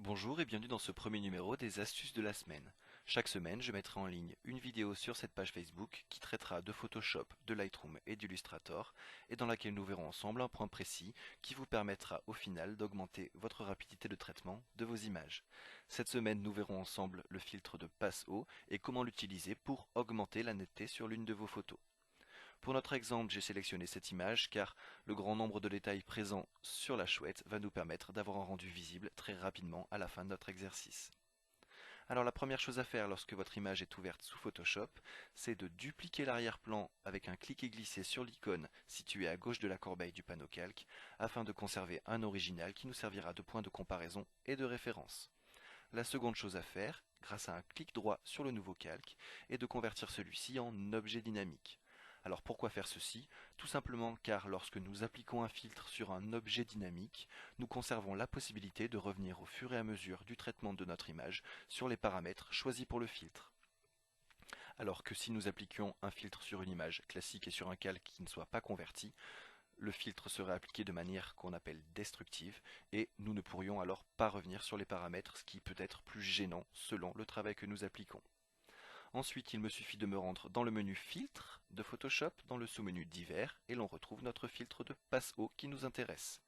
Bonjour et bienvenue dans ce premier numéro des astuces de la semaine. Chaque semaine, je mettrai en ligne une vidéo sur cette page Facebook qui traitera de Photoshop, de Lightroom et d'Illustrator et dans laquelle nous verrons ensemble un point précis qui vous permettra au final d'augmenter votre rapidité de traitement de vos images. Cette semaine, nous verrons ensemble le filtre de passe haut et comment l'utiliser pour augmenter la netteté sur l'une de vos photos. Pour notre exemple, j'ai sélectionné cette image car le grand nombre de détails présents sur la chouette va nous permettre d'avoir un rendu visible très rapidement à la fin de notre exercice. Alors la première chose à faire lorsque votre image est ouverte sous Photoshop, c'est de dupliquer l'arrière-plan avec un clic et glisser sur l'icône située à gauche de la corbeille du panneau calque afin de conserver un original qui nous servira de point de comparaison et de référence. La seconde chose à faire, grâce à un clic droit sur le nouveau calque, est de convertir celui-ci en objet dynamique. Alors pourquoi faire ceci? Tout simplement car lorsque nous appliquons un filtre sur un objet dynamique, nous conservons la possibilité de revenir au fur et à mesure du traitement de notre image sur les paramètres choisis pour le filtre. Alors que si nous appliquions un filtre sur une image classique et sur un calque qui ne soit pas converti, le filtre serait appliqué de manière qu'on appelle destructive et nous ne pourrions alors pas revenir sur les paramètres, ce qui peut être plus gênant selon le travail que nous appliquons. Ensuite, il me suffit de me rendre dans le menu Filtre de Photoshop, dans le sous-menu Divers, et l'on retrouve notre filtre de passe haut qui nous intéresse.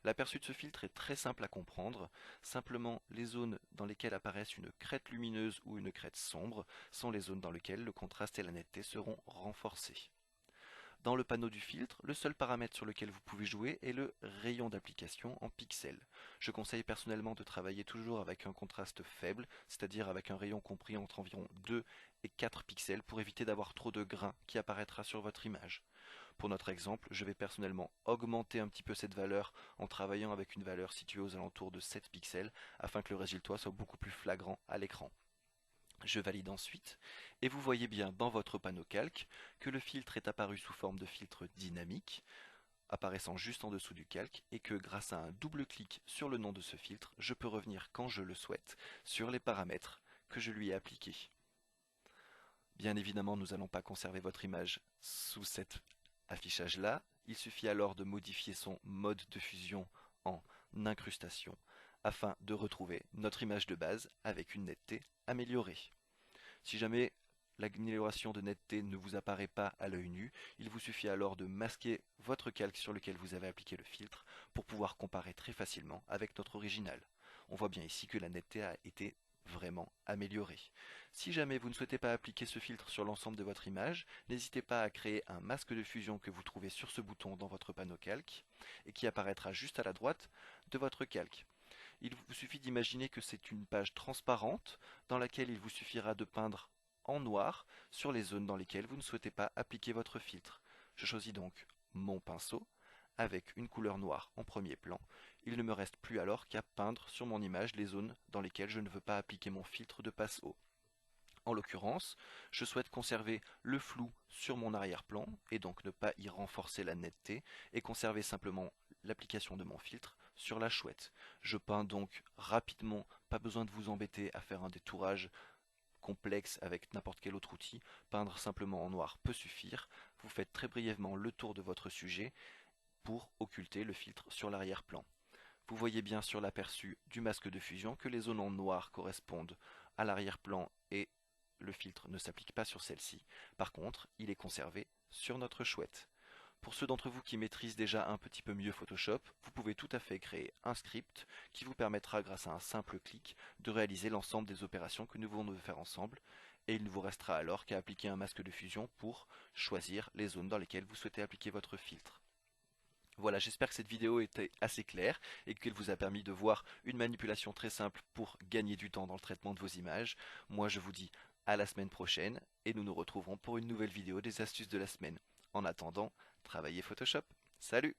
L'aperçu de ce filtre est très simple à comprendre, simplement les zones dans lesquelles apparaissent une crête lumineuse ou une crête sombre sont les zones dans lesquelles le contraste et la netteté seront renforcés. Dans le panneau du filtre, le seul paramètre sur lequel vous pouvez jouer est le rayon d'application en pixels. Je conseille personnellement de travailler toujours avec un contraste faible, c'est-à-dire avec un rayon compris entre environ 2 et 4 pixels pour éviter d'avoir trop de grain qui apparaîtra sur votre image. Pour notre exemple, je vais personnellement augmenter un petit peu cette valeur en travaillant avec une valeur située aux alentours de 7 pixels afin que le résultat soit beaucoup plus flagrant à l'écran. Je valide ensuite et vous voyez bien dans votre panneau calque que le filtre est apparu sous forme de filtre dynamique, apparaissant juste en dessous du calque et que grâce à un double clic sur le nom de ce filtre, je peux revenir quand je le souhaite sur les paramètres que je lui ai appliqués. Bien évidemment, nous n'allons pas conserver votre image sous cet affichage-là. Il suffit alors de modifier son mode de fusion en incrustation afin de retrouver notre image de base avec une netteté améliorée. Si jamais l'amélioration de netteté ne vous apparaît pas à l'œil nu, il vous suffit alors de masquer votre calque sur lequel vous avez appliqué le filtre pour pouvoir comparer très facilement avec notre original. On voit bien ici que la netteté a été vraiment améliorée. Si jamais vous ne souhaitez pas appliquer ce filtre sur l'ensemble de votre image, n'hésitez pas à créer un masque de fusion que vous trouvez sur ce bouton dans votre panneau calque et qui apparaîtra juste à la droite de votre calque. Il vous suffit d'imaginer que c'est une page transparente dans laquelle il vous suffira de peindre en noir sur les zones dans lesquelles vous ne souhaitez pas appliquer votre filtre. Je choisis donc mon pinceau avec une couleur noire en premier plan. Il ne me reste plus alors qu'à peindre sur mon image les zones dans lesquelles je ne veux pas appliquer mon filtre de passe haut. En l'occurrence, je souhaite conserver le flou sur mon arrière-plan et donc ne pas y renforcer la netteté et conserver simplement l'application de mon filtre sur la chouette. Je peins donc rapidement, pas besoin de vous embêter à faire un détourage complexe avec n'importe quel autre outil. Peindre simplement en noir peut suffire. Vous faites très brièvement le tour de votre sujet pour occulter le filtre sur l'arrière-plan. Vous voyez bien sur l'aperçu du masque de fusion que les zones en noir correspondent à l'arrière-plan et le filtre ne s'applique pas sur celle-ci. Par contre, il est conservé sur notre chouette. Pour ceux d'entre vous qui maîtrisent déjà un petit peu mieux Photoshop, vous pouvez tout à fait créer un script qui vous permettra, grâce à un simple clic, de réaliser l'ensemble des opérations que nous venons de faire ensemble, et il ne vous restera alors qu'à appliquer un masque de fusion pour choisir les zones dans lesquelles vous souhaitez appliquer votre filtre. Voilà, j'espère que cette vidéo était assez claire et qu'elle vous a permis de voir une manipulation très simple pour gagner du temps dans le traitement de vos images. Moi, je vous dis à la semaine prochaine et nous nous retrouverons pour une nouvelle vidéo des astuces de la semaine. En attendant, travaillez Photoshop. Salut!